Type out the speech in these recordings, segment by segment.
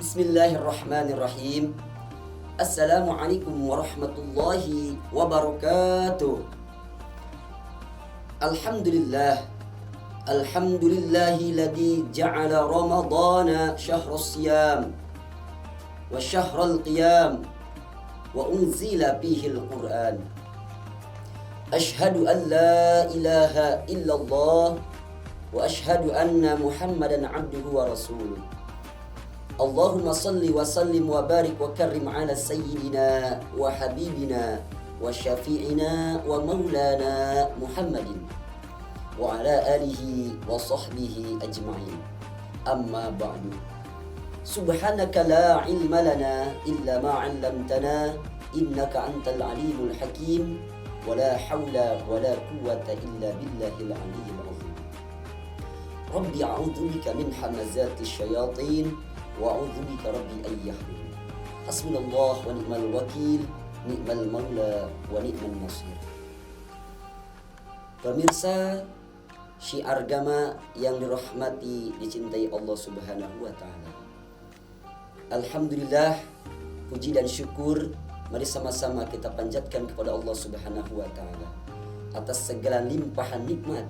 Bismillahirrahmanirrahim. Assalamualaikum warahmatullahi wabarakatuh. Alhamdulillah. Alhamdulillahilladzi ja'ala ramadana syahrus siyam wa syahrul qiyam wa unzila fihi al-Qur'an. Ashhadu an la ilaha illallah wa ashhadu anna Muhammadan abduhu wa rasuluh. Allahumma salli wa sallim wa barik wa karrim ala sayyidina wa habibina wa syafi'ina wa maulana Muhammadin wa ala alihi wa sahbihi ajma'in. Amma ba'du. Subhanaka la ilma lana illa ma 'allamtana innaka antal alimul hakim wa la hawla wa la quwwata illa billahil aliyyil azim. Rabbi a'udzu bika min hamazati syayatin wa a'udzu bika rabbi an yahdurun. Hasbunallah wa ni'mal wakil, ni'mal maula wa ni'mal nasir. Pemirsa syiar agama yang dirahmati, dicintai Allah Subhanahu wa taala. Alhamdulillah, puji dan syukur mari sama-sama kita panjatkan kepada Allah Subhanahu wa taala atas segala limpahan nikmat,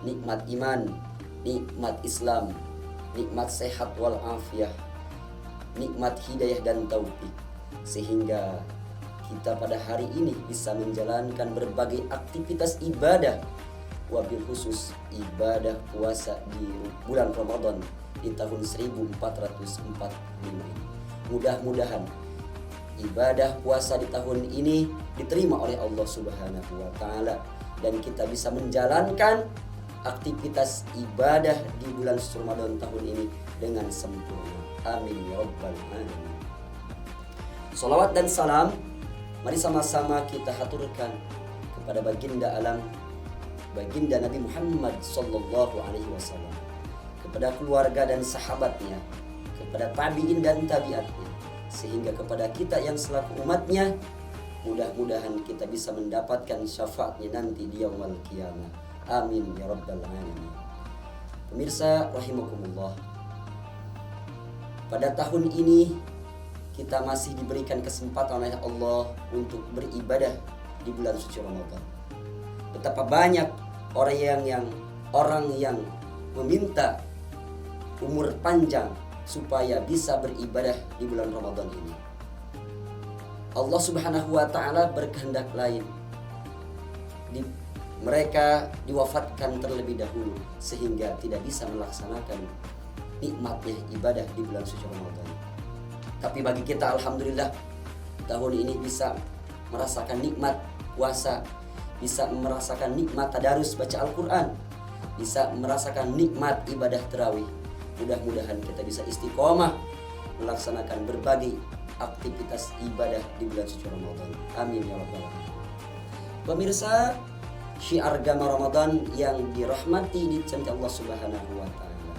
nikmat iman, nikmat Islam, nikmat sehat wal afiyah, nikmat hidayah dan taufik, sehingga kita pada hari ini bisa menjalankan berbagai aktivitas ibadah, wabil khusus ibadah puasa di bulan Ramadan di tahun 1445 ini. Mudah-mudahan ibadah puasa di tahun ini diterima oleh Allah Subhanahu wa taala dan kita bisa menjalankan aktivitas ibadah di bulan Ramadan tahun ini dengan sempurna. Amin ya rabbal alamin. Salawat dan salam mari sama-sama kita haturkan kepada baginda alam, baginda Nabi Muhammad sallallahu alaihi wasallam, kepada keluarga dan sahabatnya, kepada tabi'in dan tabi'atnya, sehingga kepada kita yang selaku umatnya, mudah-mudahan kita bisa mendapatkan syafaatnya nanti di yaumul qiyamah. Amin ya rabbal alamin. Pemirsa rahimakumullah, pada tahun ini kita masih diberikan kesempatan oleh Allah untuk beribadah di bulan suci Ramadan. Betapa banyak orang yang meminta umur panjang supaya bisa beribadah di bulan Ramadan ini. Allah Subhanahu wa taala berkehendak lain. Mereka diwafatkan terlebih dahulu sehingga tidak bisa melaksanakan nikmatnya ibadah di bulan suci Ramadan. Tapi bagi kita alhamdulillah tahun ini bisa merasakan nikmat puasa, bisa merasakan nikmat tadarus baca Al-Quran, bisa merasakan nikmat ibadah tarawih. Mudah-mudahan kita bisa istiqomah melaksanakan berbagai aktivitas ibadah di bulan suci Ramadan. Amin ya rabbal alamin. Pemirsa syiar agama Ramadan yang dirahmati, dicintai Allah Subhanahu wa taala.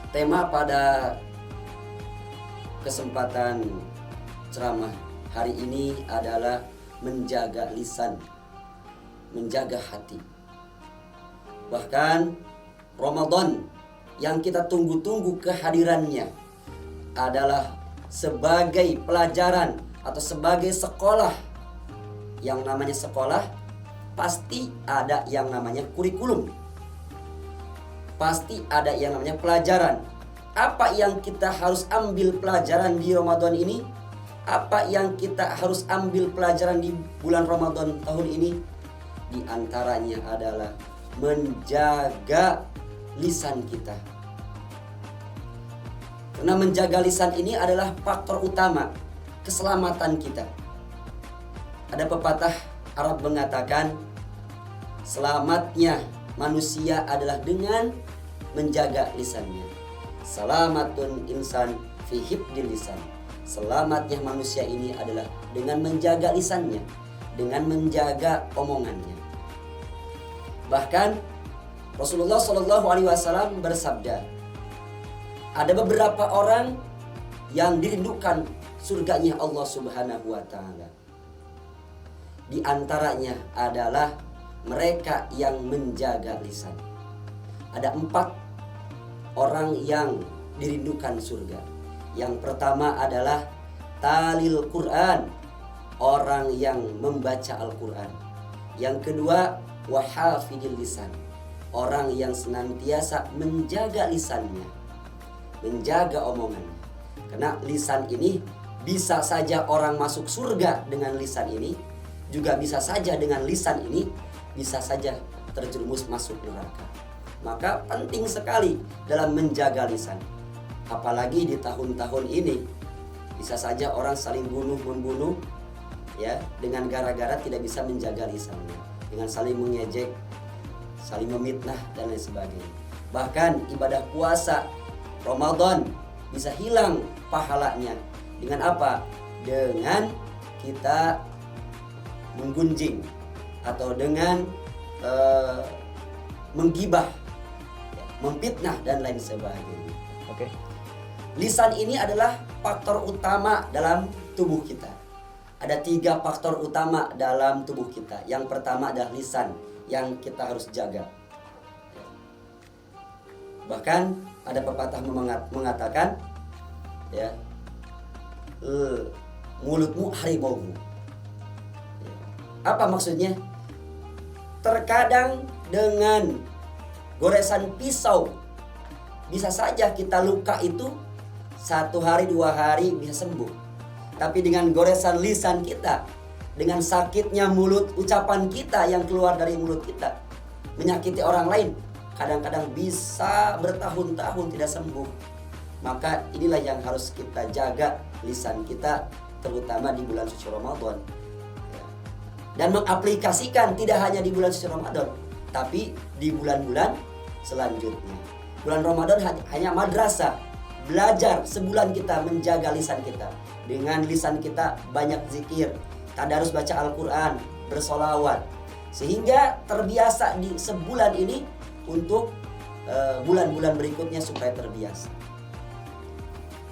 Tema pada kesempatan ceramah hari ini adalah menjaga lisan, menjaga hati. Bahkan Ramadan yang kita tunggu-tunggu kehadirannya adalah sebagai pelajaran atau sebagai sekolah. Yang namanya sekolah pasti ada yang namanya kurikulum, pasti ada yang namanya pelajaran. Apa yang kita harus ambil pelajaran di Ramadan ini? Apa yang kita harus ambil pelajaran di bulan Ramadan tahun ini? Di antaranya adalah menjaga lisan kita. Karena menjaga lisan ini adalah faktor utama keselamatan kita. Ada pepatah Arab mengatakan, selamatnya manusia adalah dengan menjaga lisannya. Salamatun insan fi hifdil lisan. Selamatnya manusia ini adalah dengan menjaga lisannya, dengan menjaga omongannya. Bahkan Rasulullah Shallallahu Alaihi Wasallam bersabda, ada beberapa orang yang dirindukan surganya Allah Subhanahu Wa Taala. Di antaranya adalah mereka yang menjaga lisan. Ada 4 orang yang dirindukan surga. Yang pertama adalah talil Quran, orang yang membaca Al-Quran. Yang kedua, wahafidil lisan, orang yang senantiasa menjaga lisannya, menjaga omongannya. Karena lisan ini bisa saja orang masuk surga dengan lisan ini, juga bisa saja dengan lisan ini bisa saja terjerumus masuk neraka. Maka penting sekali dalam menjaga lisan. Apalagi di tahun-tahun ini bisa saja orang saling bunuh-membunuh ya, dengan gara-gara tidak bisa menjaga lisannya, dengan saling mengejek, saling memfitnah dan lain sebagainya. Bahkan ibadah puasa Ramadan bisa hilang pahalanya dengan apa? Dengan kita menggunjing atau dengan menggibah, memfitnah dan lain sebagainya. Oke. Lisan ini adalah faktor utama dalam tubuh kita. Ada 3 faktor utama dalam tubuh kita. Yang pertama adalah lisan yang kita harus jaga. Bahkan ada pepatah mengatakan ya, mulutmu harimaumu. Apa maksudnya? Terkadang dengan goresan pisau bisa saja kita luka itu 1 hari 2 hari bisa sembuh. Tapi dengan goresan lisan kita, dengan sakitnya mulut, ucapan kita yang keluar dari mulut kita, menyakiti orang lain, kadang-kadang bisa bertahun-tahun tidak sembuh. Maka inilah yang harus kita jaga, lisan kita, terutama di bulan suci Ramadan. Dan mengaplikasikan tidak hanya di bulan suci Ramadan, tapi di bulan-bulan selanjutnya. Bulan Ramadan hanya madrasah, belajar sebulan kita menjaga lisan kita. Dengan lisan kita banyak zikir, tadarus baca Al-Quran, bersolawat, sehingga terbiasa di sebulan ini untuk bulan-bulan berikutnya supaya terbiasa.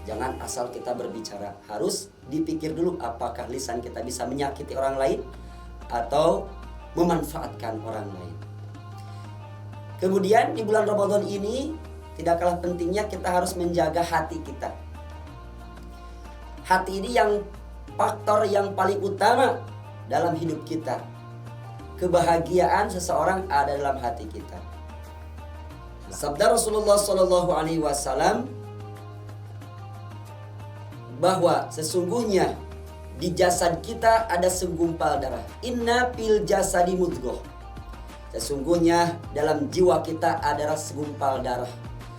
Jangan asal kita berbicara, harus dipikir dulu apakah lisan kita bisa menyakiti orang lain atau memanfaatkan orang lain. Kemudian di bulan Ramadan ini tidak kalah pentingnya kita harus menjaga hati kita. Hati ini yang faktor yang paling utama dalam hidup kita. Kebahagiaan seseorang ada dalam hati kita. Sabda Rasulullah SAW bahwa sesungguhnya di jasad kita ada segumpal darah. Inna fil jasadi mudghah. Sesungguhnya dalam jiwa kita ada segumpal darah,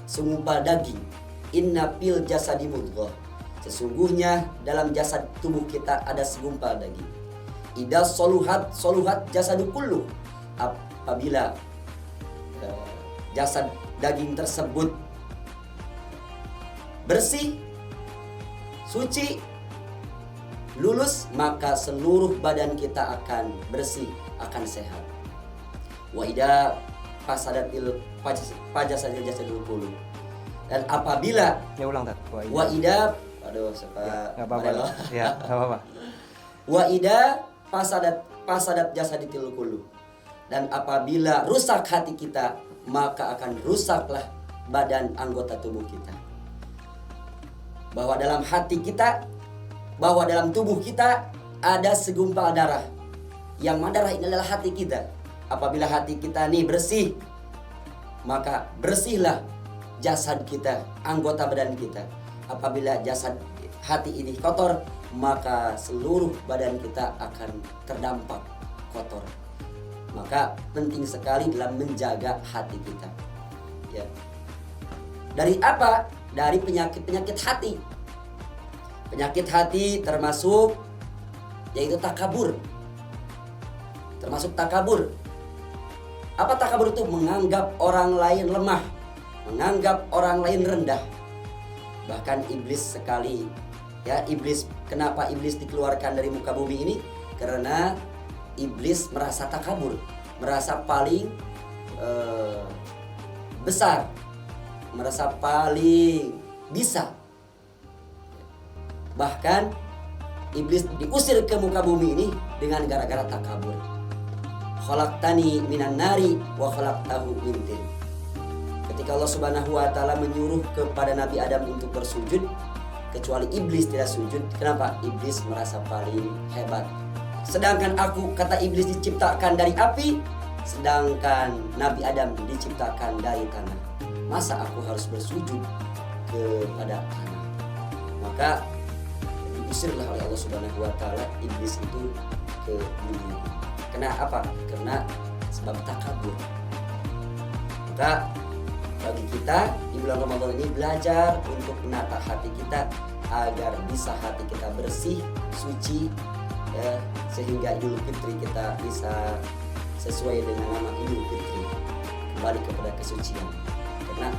segumpal daging. Inna fil jasadi mudghah. Sesungguhnya dalam jasad tubuh kita ada segumpal daging. Idza soluhat jasadu kullu. Apabila jasad daging tersebut bersih, suci, lulus, maka seluruh badan kita akan bersih, akan sehat. Wa idza fasadatil fajasadil jasadul kullu. Dan apabila ulang tat. Wa idza enggak apa-apa. Ya, enggak apa-apa. Wa idza fasadat jasadil kullu. Dan apabila rusak hati kita, maka akan rusaklah badan anggota tubuh kita. Bahwa dalam hati kita, bahwa dalam tubuh kita ada segumpal darah. Yang mana darah ini adalah hati kita. Apabila hati kita ini bersih, maka bersihlah jasad kita, anggota badan kita. Apabila jasad hati ini kotor, maka seluruh badan kita akan terdampak kotor. Maka penting sekali dalam menjaga hati kita. Ya. Dari apa? Dari penyakit-penyakit hati. Penyakit hati termasuk yaitu takabur. Termasuk takabur. Apa takabur itu? Menganggap orang lain lemah, menganggap orang lain rendah. Bahkan iblis sekali, ya iblis. Kenapa iblis dikeluarkan dari muka bumi ini? Karena iblis merasa takabur, merasa paling besar, merasa paling bisa. Bahkan iblis diusir ke muka bumi ini dengan gara-gara takabur. Khalaqtani minan nari wa khalaqtahu min tin. Ketika Allah Subhanahu wa taala menyuruh kepada Nabi Adam untuk bersujud, kecuali iblis tidak sujud. Kenapa? Iblis merasa paling hebat. Sedangkan aku, kata iblis, diciptakan dari api, sedangkan Nabi Adam diciptakan dari tanah. Masa aku harus bersujud kepada tanah? Maka diusirlah oleh Allah Subhanahu wa taala iblis itu ke bumi. Karena apa? Karena sebab takabur. Maka bagi kita di bulan Ramadan ini belajar untuk menata hati kita agar bisa hati kita bersih, suci, ya, sehingga Idul Fitri kita bisa sesuai dengan nama Idul Fitri, kembali kepada kesucian. Karena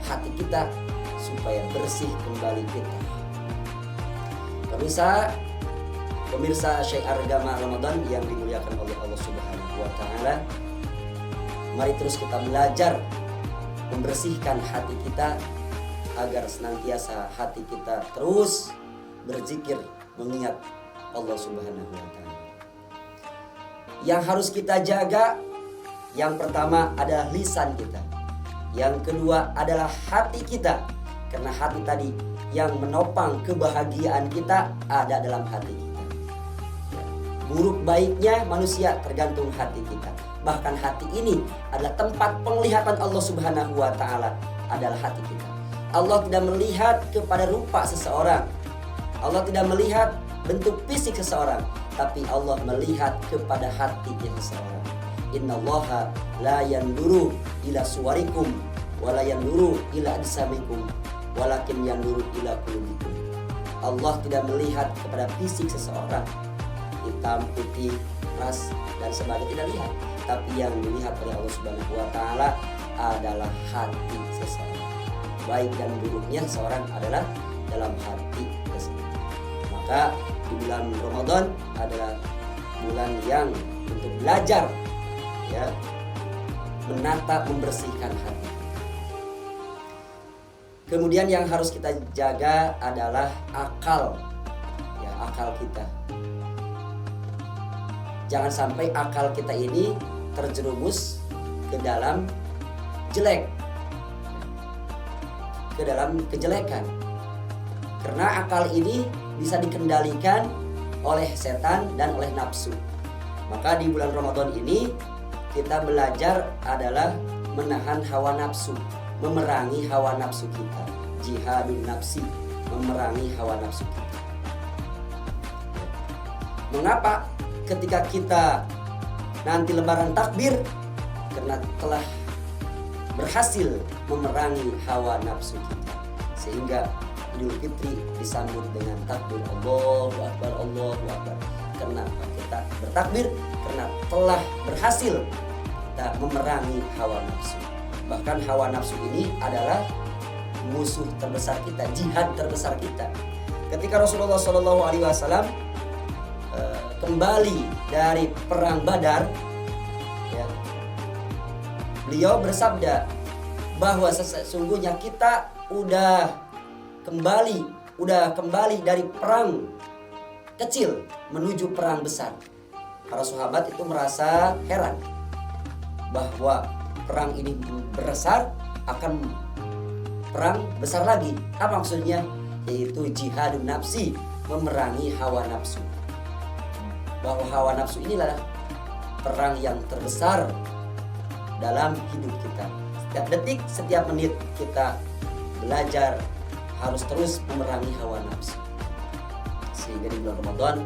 hati kita supaya bersih kembali kita. Pemirsa Syiar Agama Ramadan yang dimuliakan oleh Allah Subhanahu wa taala, mari terus kita belajar membersihkan hati kita agar senantiasa hati kita terus berzikir mengingat Allah Subhanahu wa taala. Yang harus kita jaga, yang pertama adalah lisan kita. Yang kedua adalah hati kita. Karena hati tadi yang menopang kebahagiaan kita ada dalam hati kita. Buruk baiknya manusia tergantung hati kita. Bahkan hati ini adalah tempat penglihatan Allah Subhanahu wa taala, adalah hati kita. Allah tidak melihat kepada rupa seseorang. Allah tidak melihat bentuk fisik seseorang, tapi Allah melihat kepada hati seseorang. Innallaha la yanduru ila suwarikum wa la yanduru ila ajsamikum walakin yanduru ila qulubikum. Allah tidak melihat kepada fisik seseorang, hitam, putih, ras dan sebagainya, tidak lihat. Tapi yang dilihat oleh Allah Subhanahu wa taala adalah hati seseorang. Baik dan buruknya seseorang adalah dalam hati seseorang. Maka di bulan Ramadan adalah bulan yang untuk belajar, ya, menata, membersihkan hati. Kemudian yang harus kita jaga adalah akal, ya, akal kita. Jangan sampai akal kita ini terjerumus ke dalam jelek, ke dalam kejelekan. Karena akal ini bisa dikendalikan oleh setan dan oleh nafsu. Maka di bulan Ramadan ini kita belajar adalah menahan hawa nafsu, memerangi hawa nafsu kita. Jihadun nafsi, memerangi hawa nafsu kita. Mengapa ketika kita nanti lebaran takbir? Karena telah berhasil memerangi hawa nafsu kita, sehingga Idul Fitri disambut dengan takbir Allahu Akbar, Allahu Akbar. Kenapa kita bertakbir? Karena telah berhasil kita memerangi hawa nafsu. Bahkan hawa nafsu ini adalah musuh terbesar kita, jihad terbesar kita. Ketika Rasulullah SAW kembali dari perang Badar, ya, beliau bersabda bahwa sesungguhnya kita udah kembali dari perang kecil menuju perang besar. Para sahabat itu merasa heran bahwa perang ini besar, akan perang besar lagi. Apa maksudnya? Yaitu jihadun nafsi, memerangi hawa nafsu. Bahwa hawa nafsu inilah perang yang terbesar dalam hidup kita. Setiap detik, setiap menit kita belajar harus terus memerangi hawa nafsu. Sehingga di bulan Ramadan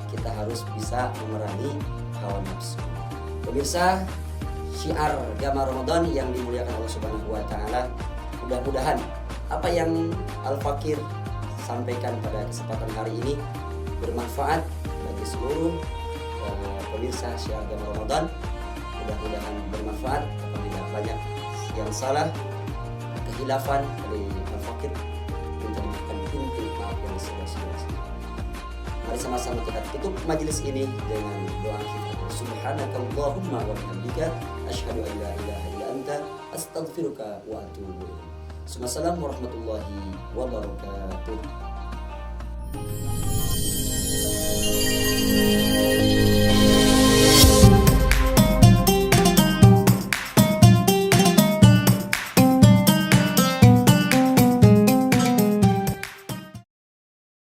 kita harus bisa memerangi hawa nafsu. Pemirsa Syiar Agama Ramadan yang dimuliakan Allah Subhanahu wa taala, mudah-mudahan apa yang Al-Fakir sampaikan pada kesempatan hari ini bermanfaat bagi seluruh pemirsa Syiar Agama Ramadan. Mudah-mudahan bermanfaat. Apabila banyak yang salah, kehilafan dari Al-Fakir, minta diberikan pintu maaf yang sebesar-besarnya. Mari sama-sama kita tutup majelis ini dengan doa kita. Subhanakallahumma wa bihamdika asyhadu an la ilaha illa anta astaghfiruka wa atubu ilaik. Assalamualaikum warahmatullahi wabarakatuh.